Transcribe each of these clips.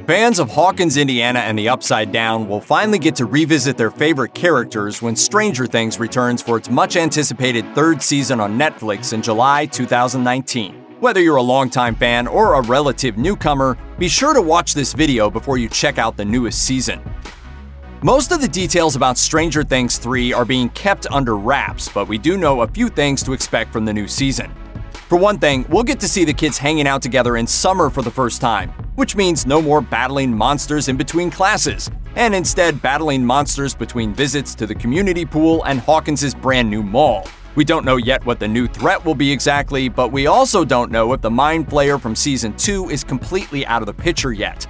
Fans of Hawkins, Indiana and the Upside Down will finally get to revisit their favorite characters when Stranger Things returns for its much-anticipated third season on Netflix in July 2019. Whether you're a longtime fan or a relative newcomer, be sure to watch this video before you check out the newest season. Most of the details about Stranger Things 3 are being kept under wraps, but we do know a few things to expect from the new season. For one thing, we'll get to see the kids hanging out together in summer for the first time, which means no more battling monsters in between classes, and instead battling monsters between visits to the community pool and Hawkins' brand new mall. We don't know yet what the new threat will be exactly, but we also don't know if the Mind Flayer from Season 2 is completely out of the picture yet.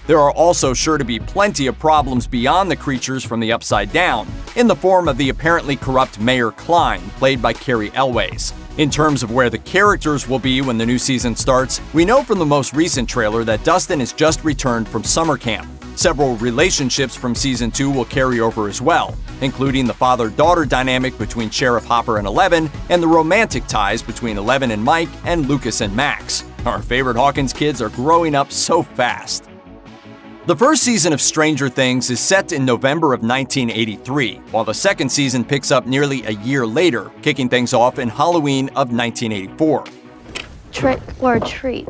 There are also sure to be plenty of problems beyond the creatures from the Upside Down, in the form of the apparently corrupt Mayor Klein, played by Carrie Elways. In terms of where the characters will be when the new season starts, we know from the most recent trailer that Dustin has just returned from summer camp. Several relationships from Season 2 will carry over as well, including the father-daughter dynamic between Sheriff Hopper and Eleven, and the romantic ties between Eleven and Mike and Lucas and Max. Our favorite Hawkins kids are growing up so fast. The first season of Stranger Things is set in November of 1983, while the second season picks up nearly a year later, kicking things off in Halloween of 1984. Trick or treat.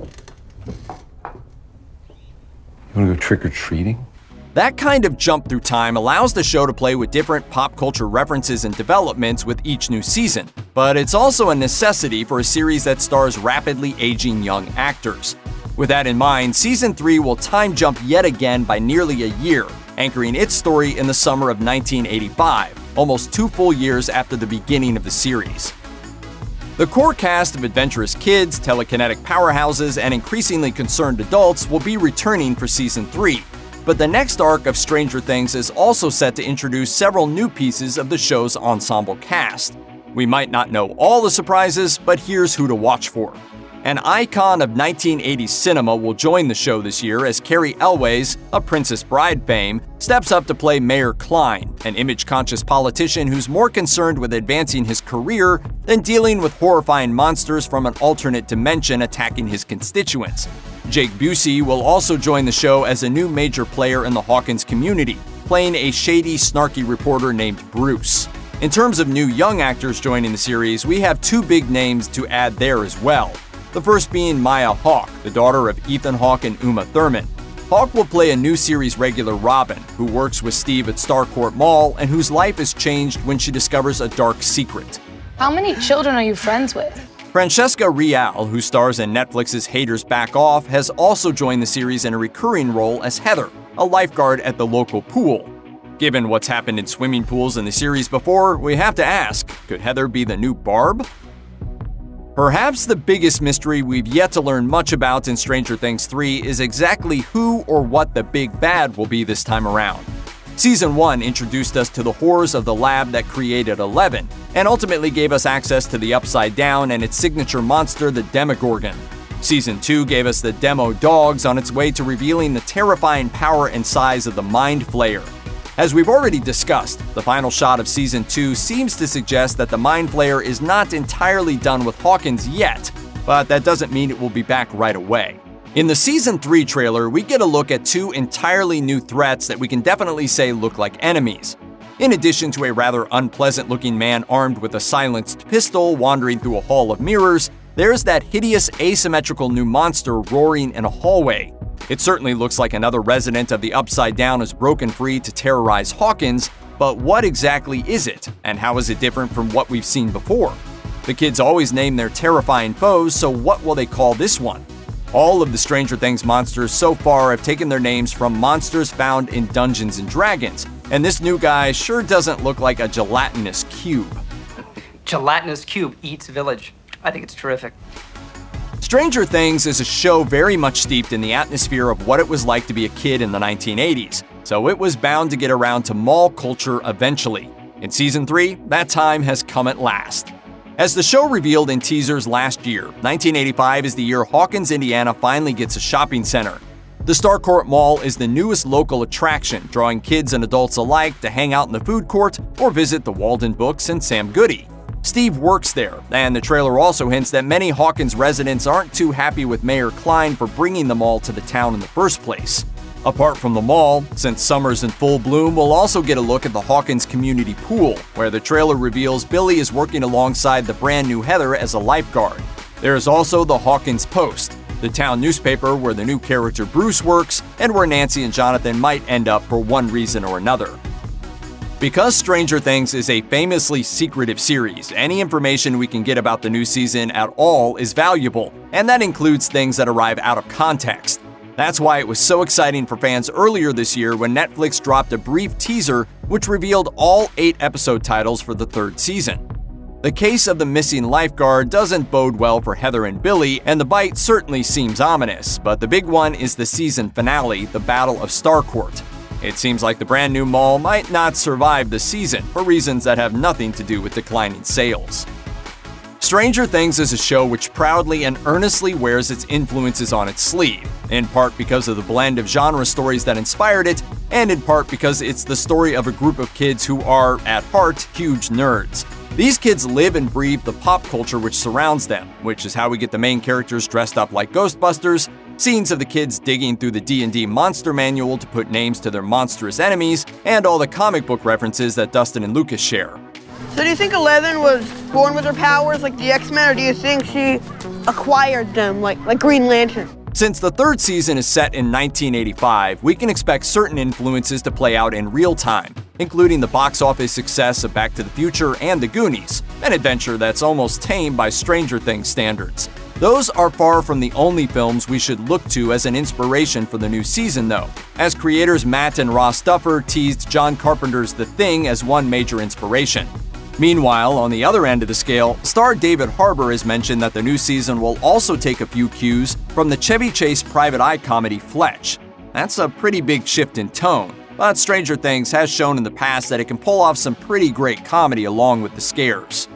You want to go trick-or-treating? That kind of jump through time allows the show to play with different pop culture references and developments with each new season, but it's also a necessity for a series that stars rapidly aging young actors. With that in mind, Season 3 will time jump yet again by nearly a year, anchoring its story in the summer of 1985, almost 2 full years after the beginning of the series. The core cast of adventurous kids, telekinetic powerhouses, and increasingly concerned adults will be returning for Season 3, but the next arc of Stranger Things is also set to introduce several new pieces of the show's ensemble cast. We might not know all the surprises, but here's who to watch for. An icon of 1980s cinema will join the show this year as Carrie Elways, of Princess Bride fame, steps up to play Mayor Klein, an image-conscious politician who's more concerned with advancing his career than dealing with horrifying monsters from an alternate dimension attacking his constituents. Jake Busey will also join the show as a new major player in the Hawkins community, playing a shady, snarky reporter named Bruce. In terms of new young actors joining the series, we have 2 big names to add there as well. The first being Maya Hawke, the daughter of Ethan Hawke and Uma Thurman. Hawke will play a new series regular Robin, who works with Steve at Starcourt Mall and whose life is changed when she discovers a dark secret. How many children are you friends with? Francesca Real, who stars in Netflix's Haters Back Off, has also joined the series in a recurring role as Heather, a lifeguard at the local pool. Given what's happened in swimming pools in the series before, we have to ask, could Heather be the new Barb? Perhaps the biggest mystery we've yet to learn much about in Stranger Things 3 is exactly who or what the big bad will be this time around. Season 1 introduced us to the horrors of the lab that created Eleven, and ultimately gave us access to the Upside Down and its signature monster, the Demogorgon. Season 2 gave us the Demo Dogs on its way to revealing the terrifying power and size of the Mind Flayer. As we've already discussed, the final shot of Season 2 seems to suggest that the Mind Flayer is not entirely done with Hawkins yet, but that doesn't mean it will be back right away. In the Season 3 trailer, we get a look at 2 entirely new threats that we can definitely say look like enemies. In addition to a rather unpleasant-looking man armed with a silenced pistol wandering through a hall of mirrors, there's that hideous asymmetrical new monster roaring in a hallway. It certainly looks like another resident of the Upside Down has broken free to terrorize Hawkins, but what exactly is it, and how is it different from what we've seen before? The kids always name their terrifying foes, so what will they call this one? All of the Stranger Things monsters so far have taken their names from monsters found in Dungeons & Dragons, and this new guy sure doesn't look like a gelatinous cube. Gelatinous cube eats village. I think it's terrific. Stranger Things is a show very much steeped in the atmosphere of what it was like to be a kid in the 1980s, so it was bound to get around to mall culture eventually. In Season 3, that time has come at last. As the show revealed in teasers last year, 1985 is the year Hawkins, Indiana finally gets a shopping center. The Starcourt Mall is the newest local attraction, drawing kids and adults alike to hang out in the food court or visit the Walden Books and Sam Goody. Steve works there, and the trailer also hints that many Hawkins residents aren't too happy with Mayor Klein for bringing the mall to the town in the first place. Apart from the mall, since summer's in full bloom, we'll also get a look at the Hawkins community pool, where the trailer reveals Billy is working alongside the brand new Heather as a lifeguard. There is also the Hawkins Post, the town newspaper where the new character Bruce works, and where Nancy and Jonathan might end up for one reason or another. Because Stranger Things is a famously secretive series, any information we can get about the new season at all is valuable, and that includes things that arrive out of context. That's why it was so exciting for fans earlier this year when Netflix dropped a brief teaser which revealed all 8 episode titles for the 3rd season. The case of the missing lifeguard doesn't bode well for Heather and Billy, and the bite certainly seems ominous, but the big one is the season finale, the Battle of Starcourt. It seems like the brand new mall might not survive the season for reasons that have nothing to do with declining sales. Stranger Things is a show which proudly and earnestly wears its influences on its sleeve, in part because of the blend of genre stories that inspired it, and in part because it's the story of a group of kids who are, at heart, huge nerds. These kids live and breathe the pop culture which surrounds them, which is how we get the main characters dressed up like Ghostbusters, scenes of the kids digging through the D&D monster manual to put names to their monstrous enemies, and all the comic book references that Dustin and Lucas share. So do you think Eleven was born with her powers like the X-Men, or do you think she acquired them like Green Lantern? Since the 3rd season is set in 1985, we can expect certain influences to play out in real time, including the box office success of Back to the Future and The Goonies, an adventure that's almost tame by Stranger Things standards. Those are far from the only films we should look to as an inspiration for the new season, though, as creators Matt and Ross Duffer teased John Carpenter's The Thing as one major inspiration. Meanwhile, on the other end of the scale, star David Harbour has mentioned that the new season will also take a few cues from the Chevy Chase private eye comedy Fletch. That's a pretty big shift in tone, but Stranger Things has shown in the past that it can pull off some pretty great comedy along with the scares.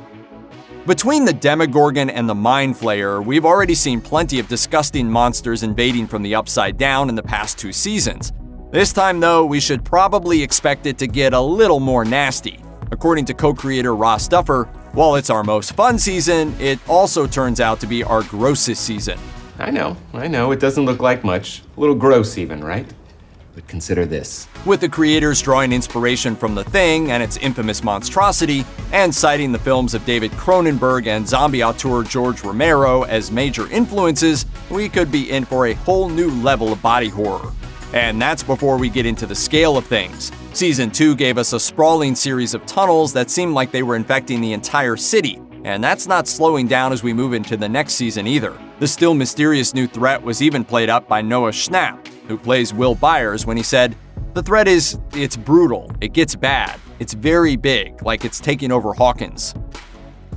Between the Demogorgon and the Mind Flayer, we've already seen plenty of disgusting monsters invading from the Upside Down in the past 2 seasons. This time, though, we should probably expect it to get a little more nasty. According to co-creator Ross Duffer, while it's our most fun season, it also turns out to be our grossest season. I know, it doesn't look like much. A little gross even, right? But consider this. With the creators drawing inspiration from The Thing and its infamous monstrosity, and citing the films of David Cronenberg and zombie auteur George Romero as major influences, we could be in for a whole new level of body horror. And that's before we get into the scale of things. Season 2 gave us a sprawling series of tunnels that seemed like they were infecting the entire city, and that's not slowing down as we move into the next season either. The still mysterious new threat was even played up by Noah Schnapp, who plays Will Byers, when he said, "The threat is, it's brutal, it gets bad, it's very big, like it's taking over Hawkins."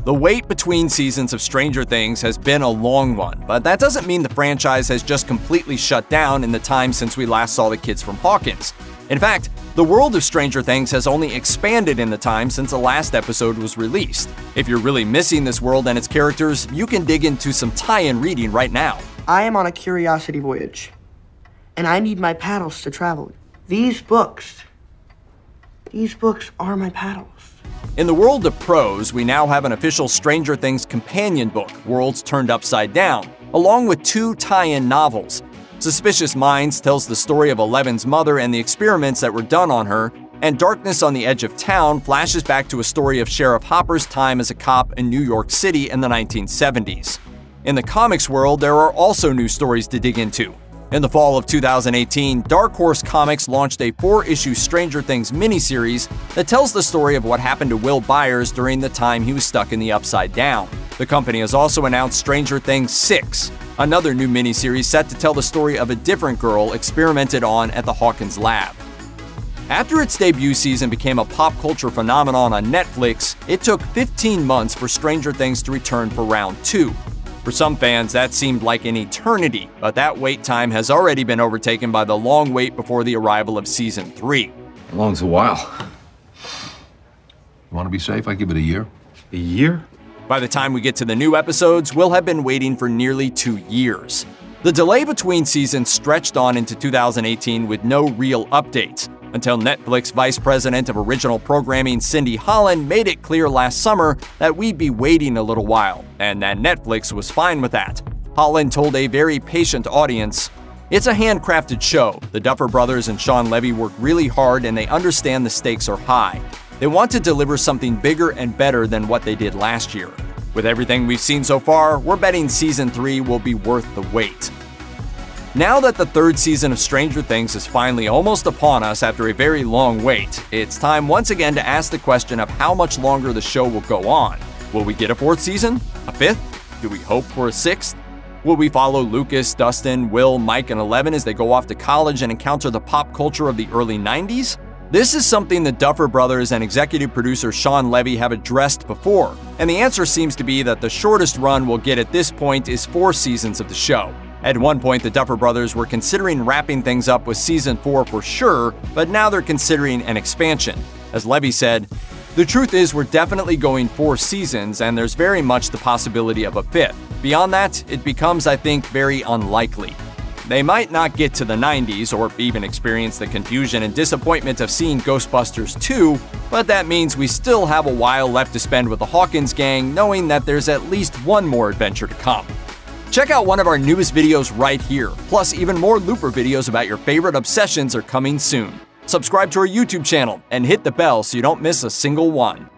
The wait between seasons of Stranger Things has been a long one, but that doesn't mean the franchise has just completely shut down in the time since we last saw the kids from Hawkins. In fact, the world of Stranger Things has only expanded in the time since the last episode was released. If you're really missing this world and its characters, you can dig into some tie-in reading right now. I am on a curiosity voyage, and I need my paddles to travel. These books are my paddles. In the world of prose, we now have an official Stranger Things companion book, Worlds Turned Upside Down, along with 2 tie-in novels. Suspicious Minds tells the story of Eleven's mother and the experiments that were done on her, and Darkness on the Edge of Town flashes back to a story of Sheriff Hopper's time as a cop in New York City in the 1970s. In the comics world, there are also new stories to dig into. In the fall of 2018, Dark Horse Comics launched a 4-issue Stranger Things miniseries that tells the story of what happened to Will Byers during the time he was stuck in the Upside Down. The company has also announced Stranger Things 6, another new miniseries set to tell the story of a different girl experimented on at the Hawkins lab. After its debut season became a pop culture phenomenon on Netflix, it took 15 months for Stranger Things to return for round 2. For some fans, that seemed like an eternity, but that wait time has already been overtaken by the long wait before the arrival of Season 3. How long's a while? You want to be safe? I give it a year. A year? By the time we get to the new episodes, we'll have been waiting for nearly 2 years. The delay between seasons stretched on into 2018 with no real updates, until Netflix Vice President of Original Programming Cindy Holland made it clear last summer that we'd be waiting a little while, and that Netflix was fine with that. Holland told a very patient audience, "It's a handcrafted show. The Duffer Brothers and Sean Levy work really hard and they understand the stakes are high. They want to deliver something bigger and better than what they did last year. With everything we've seen so far, we're betting Season 3 will be worth the wait." Now that the third season of Stranger Things is finally almost upon us after a very long wait, it's time once again to ask the question of how much longer the show will go on. Will we get a fourth season? A fifth? Do we hope for a sixth? Will we follow Lucas, Dustin, Will, Mike, and Eleven as they go off to college and encounter the pop culture of the early 90s? This is something the Duffer Brothers and executive producer Sean Levy have addressed before, and the answer seems to be that the shortest run we'll get at this point is 4 seasons of the show. At one point, the Duffer Brothers were considering wrapping things up with Season 4 for sure, but now they're considering an expansion. As Levy said, "The truth is we're definitely going 4 seasons, and there's very much the possibility of a 5th. Beyond that, it becomes, I think, very unlikely." They might not get to the 90s or even experience the confusion and disappointment of seeing Ghostbusters 2, but that means we still have a while left to spend with the Hawkins gang, knowing that there's at least one more adventure to come. Check out one of our newest videos right here, plus even more Looper videos about your favorite obsessions are coming soon. Subscribe to our YouTube channel and hit the bell so you don't miss a single one.